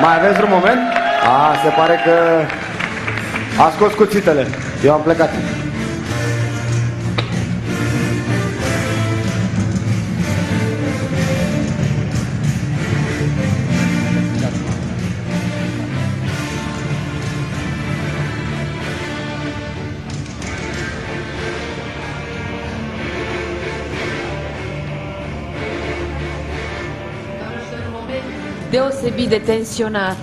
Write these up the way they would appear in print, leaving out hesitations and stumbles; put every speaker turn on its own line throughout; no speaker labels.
Mai aveți un moment? Se pare că a scos cuțitele. Eu am plecat.
Deosebit de tensionat,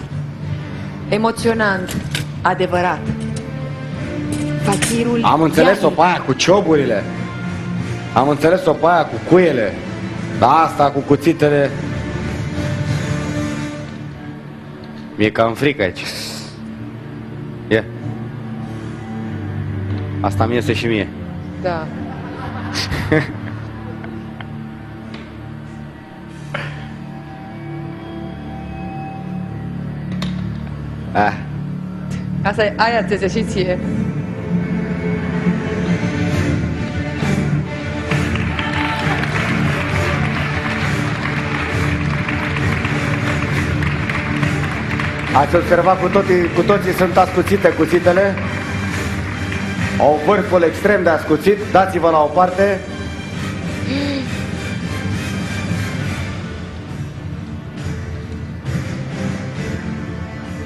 emoționant, adevărat. Fakirul
Am înțeles-o
Ianic.
pe aia cu cioburile. Am înțeles-o pe aia cu cuiele. Dar asta cu cuțitele... Mi-e cam frică aici. E. Asta mi iese și mie.
Da. Asta e, aia ți iese și ție.
Ați observat cu toții sunt ascuțite cuțitele. Au vârful extrem de ascuțit. Dați-vă la o parte.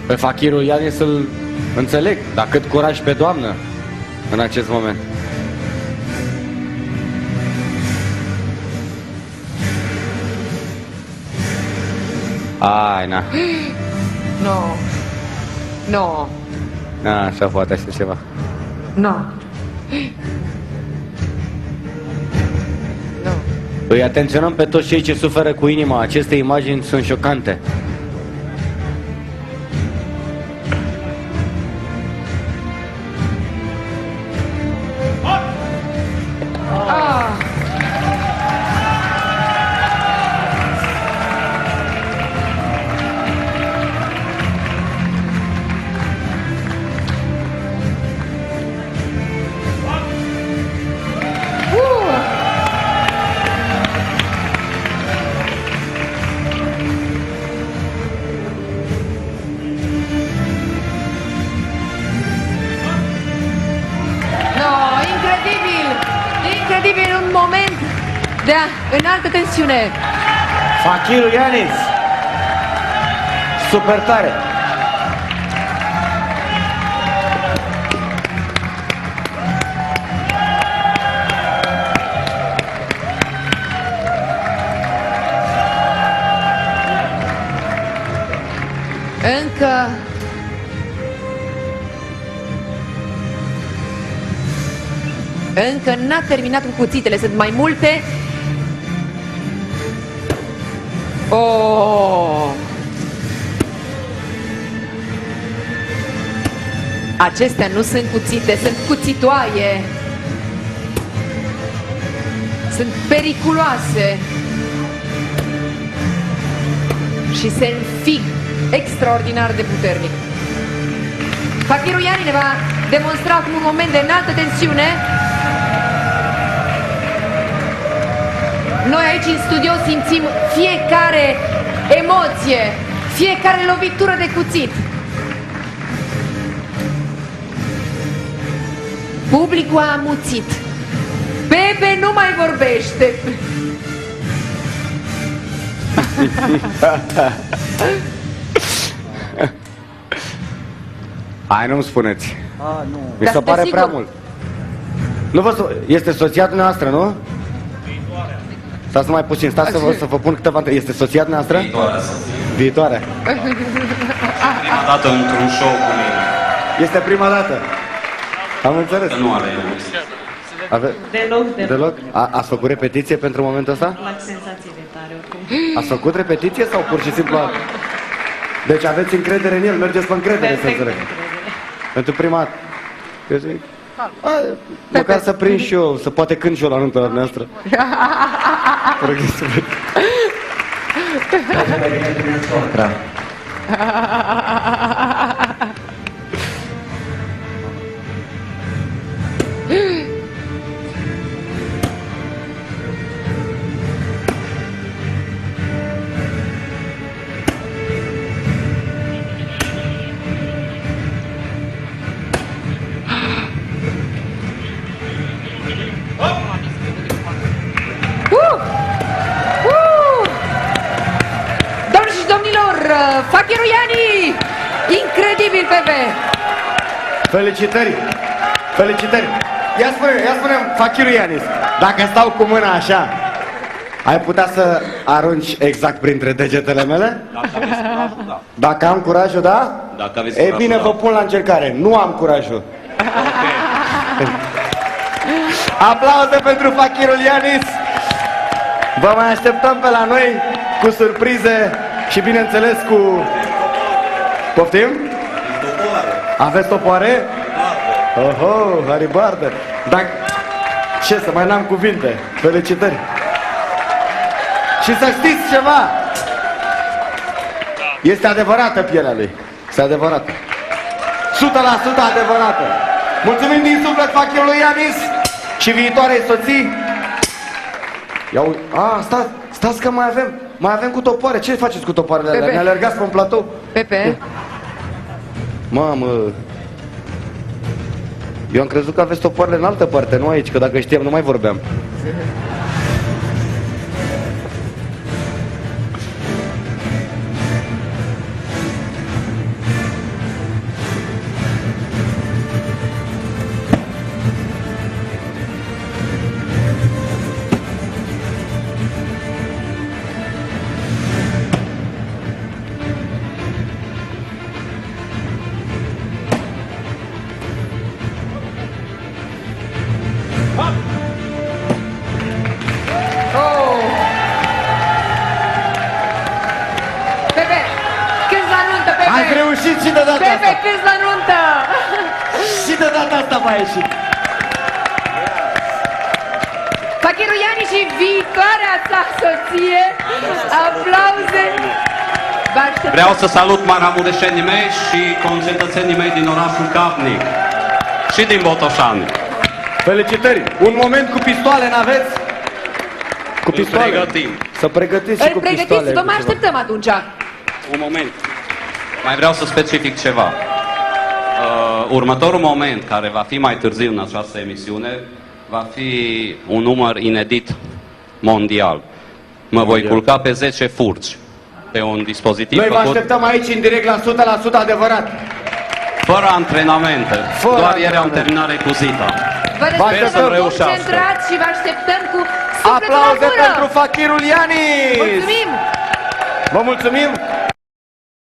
Pe Fakirul Ianic să-l înțeleg, dar cât curaj pe doamnă în acest moment. Ai, na.
No. No.
Na, așa poate așa ceva.
No. No.
Îi atenționăm pe toți cei ce suferă cu inima. Aceste imagini sunt șocante.
Incredibil, un moment de înaltă tensiune.
Fakirul Ianic. Super tare.
Încă n-a terminat cu cuțitele, sunt mai multe. Oh! Acestea nu sunt cuțite, sunt cuțitoaie. Sunt periculoase. Și se înfig extraordinar de puternic. Fakirul Ianic ne va demonstra acum un moment de înaltă tensiune. Noi aici în studio simțim fiecare emoție, fiecare lovitură de cuțit. Publicul a amuțit. Pepe nu mai vorbește.
Hai, nu-mi spuneți.
Nu.
Mi se pare prea mult. Nu vă este soția dumneavoastră, nu? Stați numai puțin, stați să vă pun câteva întrebări. Este soția dumneavoastră?
Viitoarea.
Viitoarea.
Prima dată într-un show cu mine.
Este prima dată. Am înțeles.
Că nu are
Deloc? Ați făcut repetiție pentru momentul ăsta?
Fac senzații de tare oricum.
Ați făcut repetiție sau pur și simplu? Deci aveți încredere în el, mergeți pe încredere, să înțeleg. Pentru prima dată. Eu zic, măcar să prind și eu, să poate cânt și eu la nunta noastră.
Fakiru Iani! Incredibil, Pepe!
Felicitări! Felicitări! Ia spune Fakiru Ianis, dacă stau cu mâna așa, ai putea să arunci exact printre degetele mele?
Dacă aveți curajul, da.
Dacă am curajul, da?
Dacă aveți
E
curajul,
bine,
da.
vă pun la încercare. Nu am curajul. Aplauze pentru Fakirul Ianis! Vă mai așteptăm pe la noi cu surprize și bineînțeles cu... Poftim? Aveți topoare? Oho, haribardă! Dacă... Ce să mai n-am cuvinte? Felicitări! Și să știți ceva! Este adevărată pielea lui. Este adevărată. 100% adevărată. Mulțumim din suflet Fakirului Ianis și viitoarei soții. Stați că mai avem cu topoare. Ce faceți cu topoarele alea?
Pepe.
Ne alergați pe un platou?
Pepe,
Mamă. Eu am crezut că aveți topoarele în altă parte, nu aici, că dacă știam nu mai vorbeam.
oh! Pepe, câți la nuntă, Pepe?
Ați reușit și de data
Pepe,
asta.
câți la nuntă?
Și de data asta v-a ieșit.
Fakiru Iani și viitoarea sa soție. Aplauze. Vă așteptăm.
Vreau să salut maramureșenii mei și concetățenii mei din orașul Capnic și din Botoșani.
Felicitări! Un moment cu pistoale n-aveți? Cu pistoale?
Pregătim.
Să pregătiți și
Îl
cu
pregătiți,
pistoale.
vă mai așteptăm atunci.
Un moment. Mai vreau să specific ceva. Următorul moment, care va fi mai târziu în această emisiune, va fi un număr inedit mondial. Mă voi culca pe 10 furci pe un dispozitiv
Noi vă
făcut
așteptăm aici în direct la 100% adevărat.
fără antrenamente.
Fără
Doar ieri am
antrenamente.
terminat recuzita.
Vă lăsăm
așteptăm
să vă
reușească.
concentrați și vă așteptăm cu sufletul la
Aplauze
gură.
pentru Fakirul Ianis!
Mulțumim!
Vă mulțumim!